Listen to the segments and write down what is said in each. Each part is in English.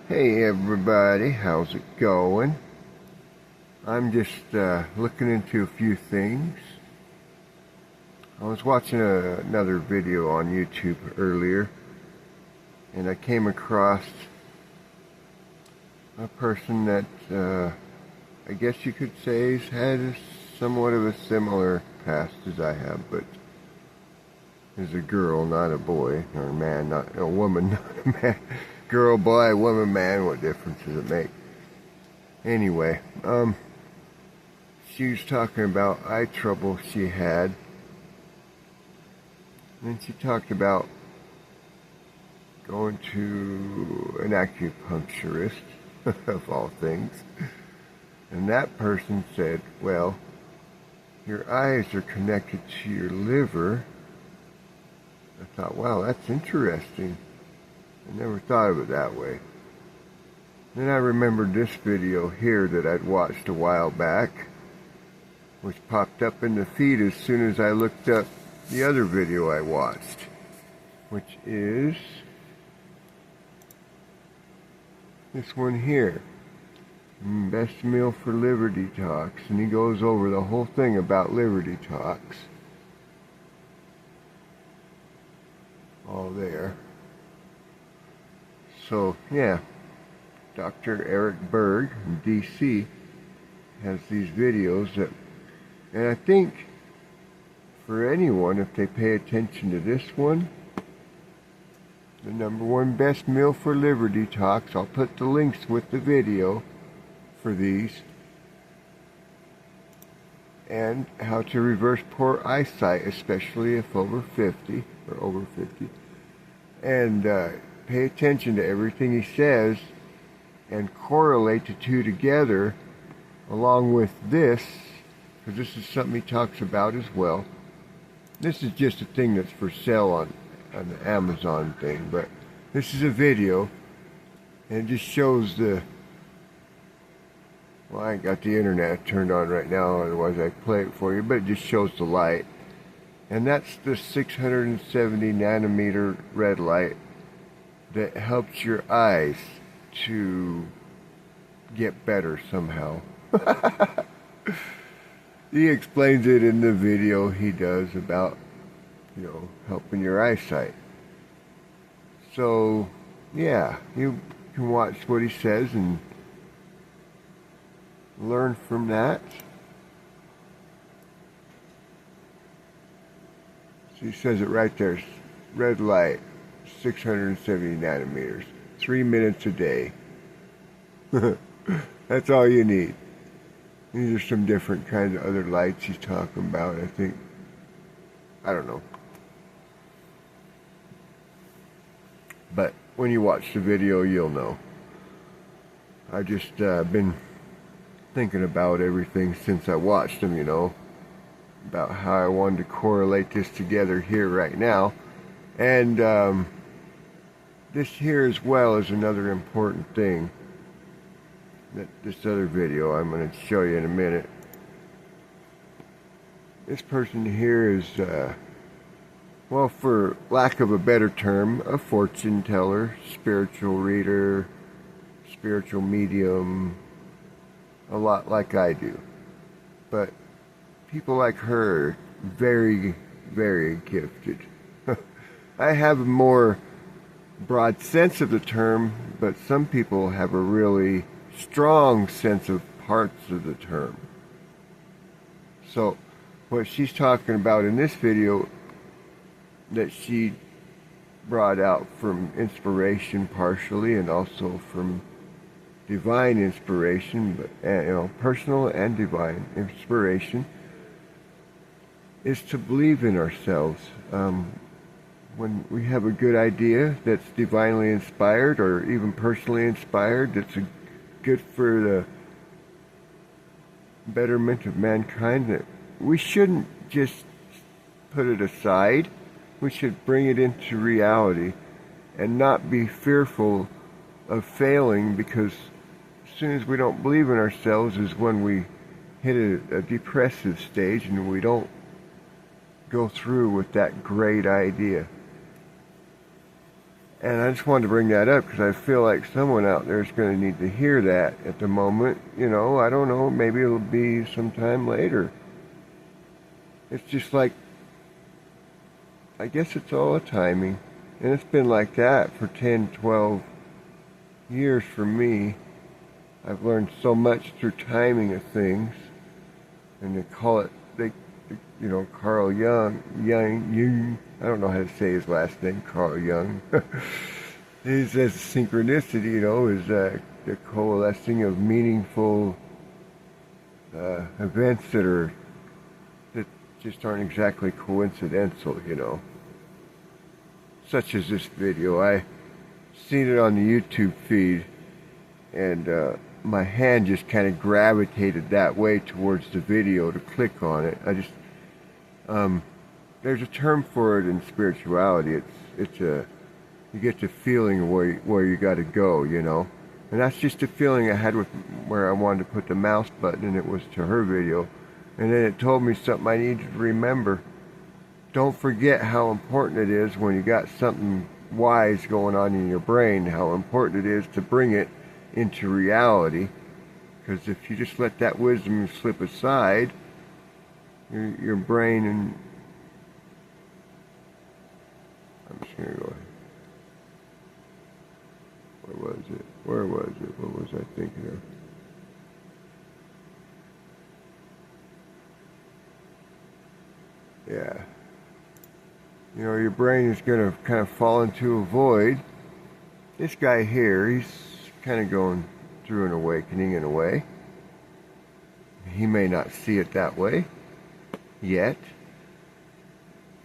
Hey everybody, how's it going? I'm just looking into a few things. I was watching another video on YouTube earlier, and I came across a person that I guess you could say has had somewhat of a similar past as I have, but is a girl, not a boy, or a man, not a woman, not a man. Girl, boy, woman, man, what difference does it make? Anyway, she was talking about eye trouble she had, and she talked about going to an acupuncturist, of all things, and that person said, well, your eyes are connected to your liver. I thought, wow, that's interesting. I never thought of it that way. Then I remembered this video here that I'd watched a while back, which popped up in the feed as soon as I looked up the other video I watched, which is this one here, Best Meal for Liver Detox, and he goes over the whole thing about liver detox. All there. So, yeah, Dr. Eric Berg, DC, has these videos that, and I think for anyone, if they pay attention to this one, the #1 best meal for liver detox, I'll put the links with the video for these, and how to reverse poor eyesight, especially if over 50, or over 50, and pay attention to everything he says and correlate the two together along with this, because this is something he talks about as well. This is just a thing that's for sale on the Amazon thing, but this is a video, and it just shows the, well, I ain't got the internet turned on right now, otherwise I'd play it for you, but it just shows the light, and that's the 670 nanometer red light that helps your eyes to get better somehow. He explains it in the video he does about, helping your eyesight. So, yeah, you can watch what he says and learn from that. So he says it right there, red light, 670 nanometers, 3 minutes a day. That's all you need. These are some different kinds of other lights he's talking about, I think. I don't know. But when you watch the video, you'll know. I've just been thinking about everything since I watched them, about how I wanted to correlate this together here right now. And this here as well is another important thing that this other video I'm going to show you in a minute. This person here is, well, for lack of a better term, a fortune teller, spiritual reader, spiritual medium, a lot like I do. But people like her are very, very gifted. I have a more broad sense of the term, but some people have a really strong sense of parts of the term. So what she's talking about in this video that she brought out from inspiration partially, and also from divine inspiration, but personal and divine inspiration, is to believe in ourselves. When we have a good idea that's divinely inspired or even personally inspired, that's good for the betterment of mankind, that we shouldn't just put it aside. We should bring it into reality and not be fearful of failing, because as soon as we don't believe in ourselves is when we hit a depressive stage and we don't go through with that great idea. And I just wanted to bring that up because I feel like someone out there is going to need to hear that at the moment. You know, I don't know, maybe it'll be sometime later. It's just like, I guess it's all a timing. And it's been like that for 10, 12 years for me. I've learned so much through timing of things. And they call it, you know, Carl Jung, I don't know how to say his last name, Carl Jung. He says synchronicity, you know, is the coalescing of meaningful events that just aren't exactly coincidental, you know. Such as this video. I seen it on the YouTube feed, and my hand just kind of gravitated that way towards the video to click on it. There's a term for it in spirituality. It's you get the feeling where you got to go, you know. And that's just the feeling I had with where I wanted to put the mouse button, and it was to her video. And then it told me something I needed to remember. Don't forget how important it is when you got something wise going on in your brain, how important it is to bring it into reality. Because if you just let that wisdom slip aside, your brain and... I'm just going to go ahead. Where was it? What was I thinking of? Yeah. You know, your brain is going to kind of fall into a void. This guy here, he's kind of going through an awakening in a way. He may not see it that way yet.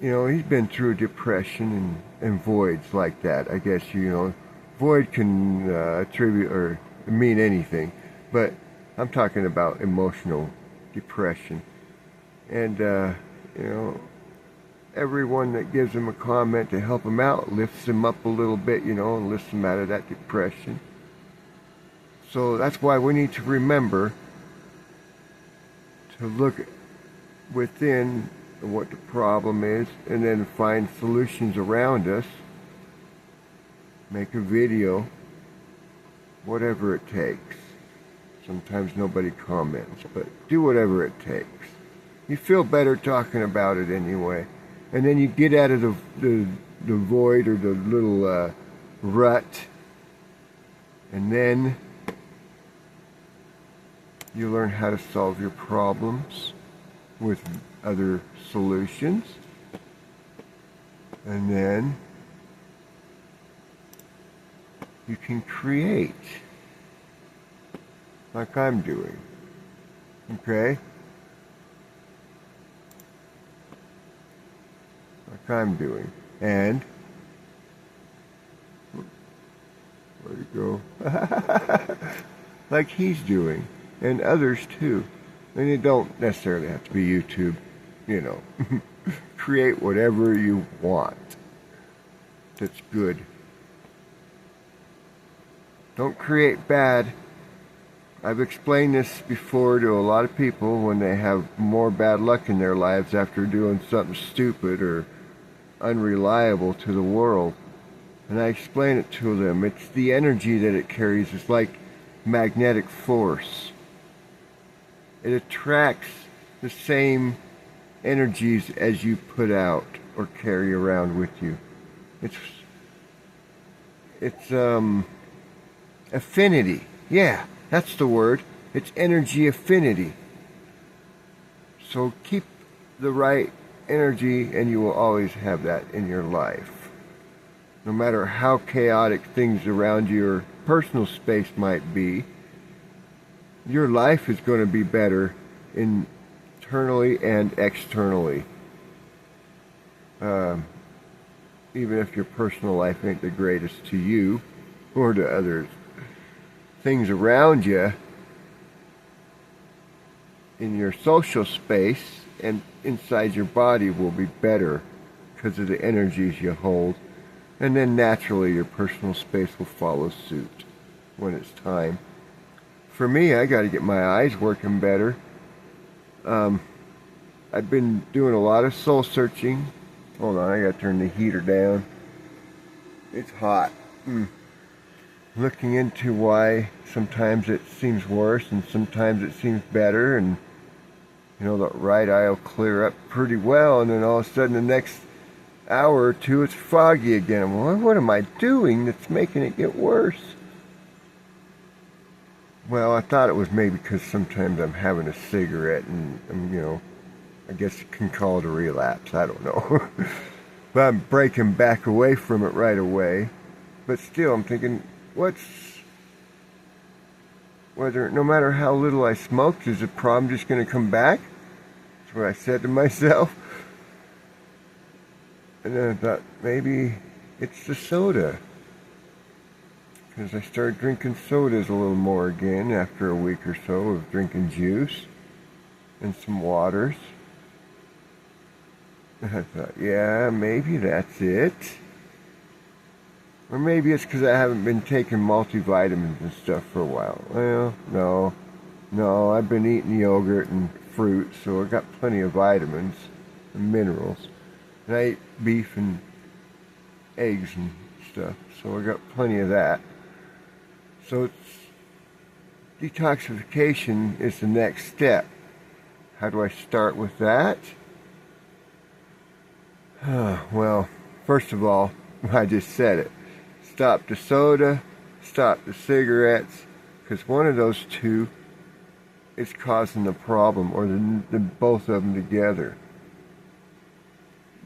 You know, he's been through depression and voids like that. I guess, you know, void can attribute or mean anything, but I'm talking about emotional depression. And, you know, everyone that gives him a comment to help him out lifts him up a little bit, you know, and lifts him out of that depression. So that's why we need to remember to look within what the problem is and then find solutions around us. Make a video, whatever it takes. Sometimes nobody comments, but do whatever it takes. You feel better talking about it anyway. And then you get out of the void or the little rut, and then you learn how to solve your problems with other solutions. And then you can create like I'm doing. Okay? Like I'm doing. And where'd it go? Like he's doing. And others too. And it don't necessarily have to be YouTube, you know. Create whatever you want that's good. Don't create bad. I've explained this before to a lot of people when they have more bad luck in their lives after doing something stupid or unreliable to the world. And I explain it to them. It's the energy that it carries. It's like magnetic force. It attracts the same energies as you put out or carry around with you. It's affinity. Yeah, that's the word. It's energy affinity. So keep the right energy and you will always have that in your life. No matter how chaotic things around your personal space might be, your life is going to be better internally and externally. Even if your personal life ain't the greatest to you or to others. Things around you in your social space and inside your body will be better because of the energies you hold. And then naturally your personal space will follow suit when it's time. For me, I got to get my eyes working better. I've been doing a lot of soul searching. Hold on, I got to turn the heater down. It's hot. Looking into why sometimes it seems worse and sometimes it seems better, and the right eye will clear up pretty well, and then all of a sudden the next hour or two it's foggy again. I'm like, what am I doing that's making it get worse? Well, I thought it was maybe because sometimes I'm having a cigarette and I guess you can call it a relapse. I don't know. But I'm breaking back away from it right away. But still, I'm thinking, no matter how little I smoked, is the problem just going to come back? That's what I said to myself. And then I thought, maybe it's the soda. Because I started drinking sodas a little more again after a week or so of drinking juice and some waters. And I thought, yeah, maybe that's it. Or maybe it's because I haven't been taking multivitamins and stuff for a while. Well, no, I've been eating yogurt and fruit, so I got plenty of vitamins and minerals. And I eat beef and eggs and stuff, so I got plenty of that. So detoxification is the next step. How do I start with that? Well, first of all, I just said it. Stop the soda, stop the cigarettes, because one of those two is causing the problem, or the both of them together.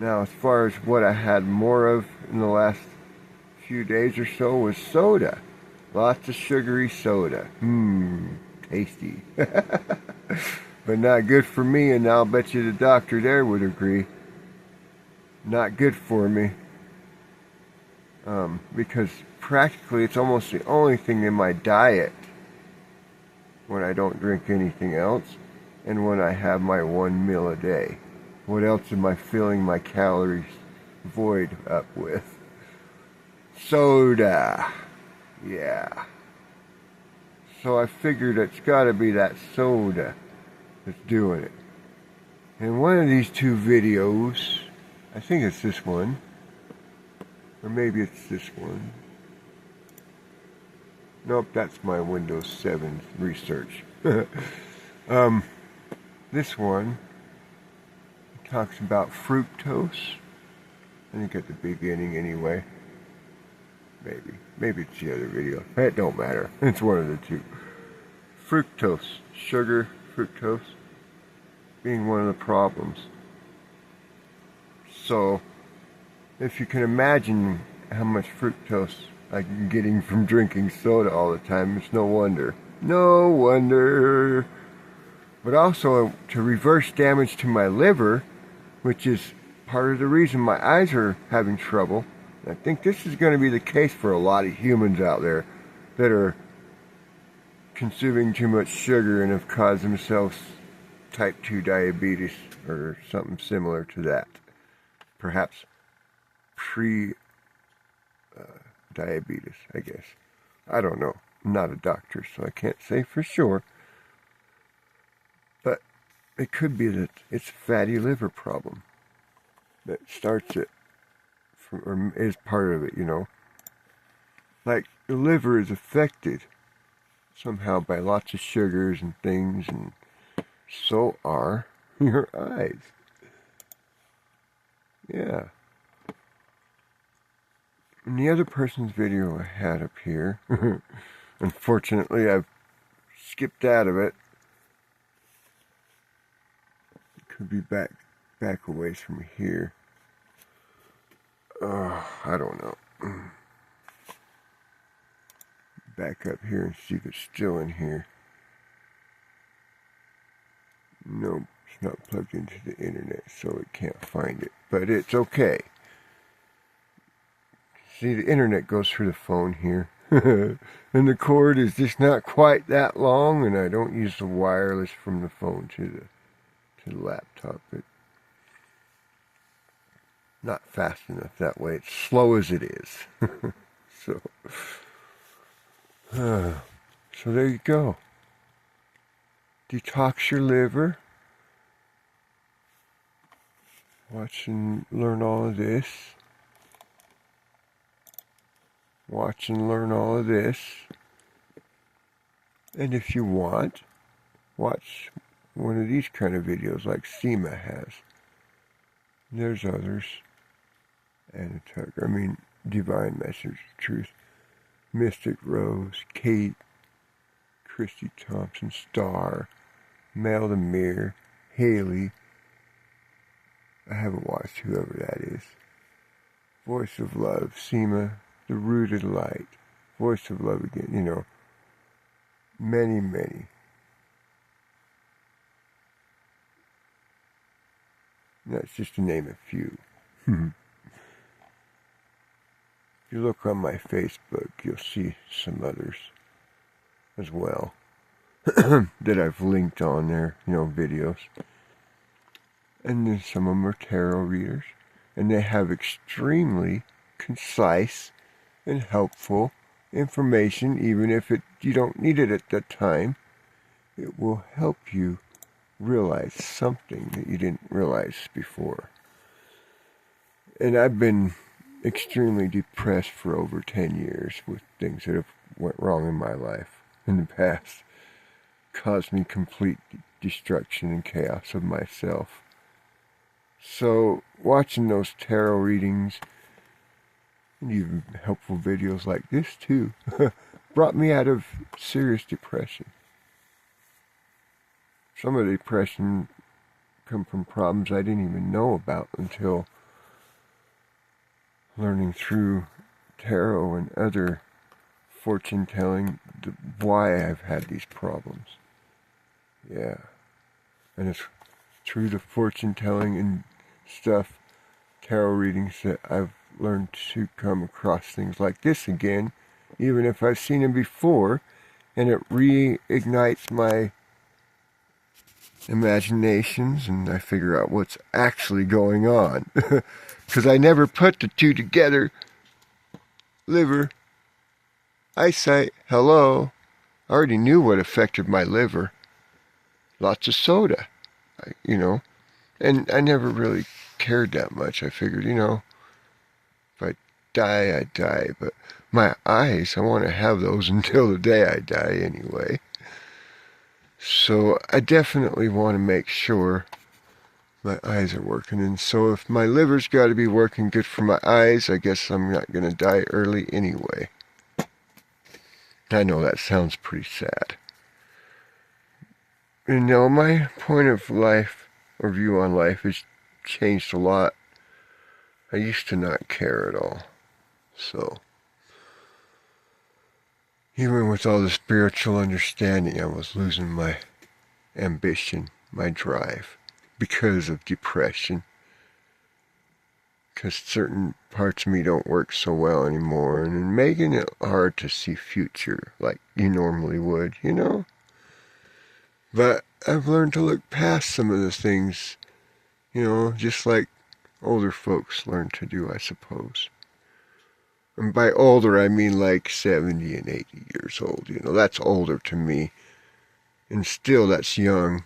Now, as far as what I had more of in the last few days or so was soda. Lots of sugary soda. Tasty. But not good for me, and I'll bet you the doctor there would agree. Not good for me. Because practically it's almost the only thing in my diet when I don't drink anything else and when I have my one meal a day. What else am I filling my calories void up with? Soda. Yeah. So I figured it's got to be that soda that's doing it. In one of these two videos, I think it's this one, or maybe it's this one. Nope, that's my Windows 7 research. This one talks about fructose. I think at the beginning anyway. Maybe it's the other video. It don't matter. It's one of the two. Fructose, sugar, fructose, being one of the problems. So, if you can imagine how much fructose I'm getting from drinking soda all the time, it's no wonder. No wonder. But also to reverse damage to my liver, which is part of the reason my eyes are having trouble. I think this is going to be the case for a lot of humans out there that are consuming too much sugar and have caused themselves type 2 diabetes or something similar to that. Perhaps pre-diabetes, I guess. I don't know. I'm not a doctor, so I can't say for sure. But it could be that it's a fatty liver problem that starts it. Or is part of it, Like, the liver is affected somehow by lots of sugars and things, and so are your eyes. Yeah. In the other person's video I had up here, unfortunately I've skipped out of it. It could be back a ways from here. I don't know. Back up here and see if it's still in here. Nope, it's not plugged into the internet, so it can't find it. But it's okay. See, the internet goes through the phone here. And the cord is just not quite that long, and I don't use the wireless from the phone to the laptop. It's not fast enough that way. It's slow as it is. So there you go. Detox your liver. Watch and learn all of this. watch and learn all of this. And if you want, watch one of these kind of videos like Seema has. There's others. Divine Message of Truth, Mystic Rose, Kate, Christy Thompson, Star, Mel the Mirror, Haley. I haven't watched whoever that is. Voice of Love, Seema, The Rooted Light, Voice of Love again, many, many. And that's just to name a few. If you look on my Facebook, you'll see some others as well that I've linked on there, videos. And then some of them are tarot readers, and they have extremely concise and helpful information, even if you don't need it at that time. It will help you realize something that you didn't realize before. And I've been extremely depressed for over 10 years with things that have went wrong in my life in the past. Caused me complete destruction and chaos of myself. So watching those tarot readings and even helpful videos like this too brought me out of serious depression. Some of the depression come from problems I didn't even know about until learning through tarot and other fortune telling why I've had these problems. Yeah. And it's through the fortune telling and stuff, tarot readings, that I've learned to come across things like this again, even if I've seen them before, and it reignites my imaginations and I figure out what's actually going on. Because I never put the two together. Liver, eyesight, hello. I already knew what affected my liver. Lots of soda, and I never really cared that much. I figured, if I die, I die. But my eyes, I want to have those until the day I die anyway. So I definitely want to make sure my eyes are working. And so if my liver's got to be working good for my eyes, I guess I'm not going to die early anyway. I know that sounds pretty sad. My point of life or view on life has changed a lot. I used to not care at all. So, even with all the spiritual understanding, I was losing my ambition, my drive, because of depression. Because certain parts of me don't work so well anymore, and making it hard to see future like you normally would, But I've learned to look past some of the things, just like older folks learn to do, I suppose. And by older, I mean like 70 and 80 years old, That's older to me. And still, that's young.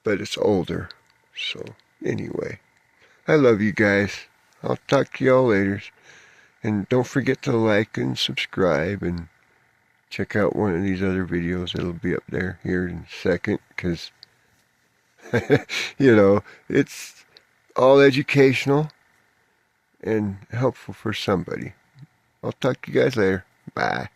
But it's older. So, anyway. I love you guys. I'll talk to y'all later. And don't forget to like and subscribe and check out one of these other videos. It'll be up there here in a second, because, it's all educational and helpful for somebody. I'll talk to you guys later. Bye.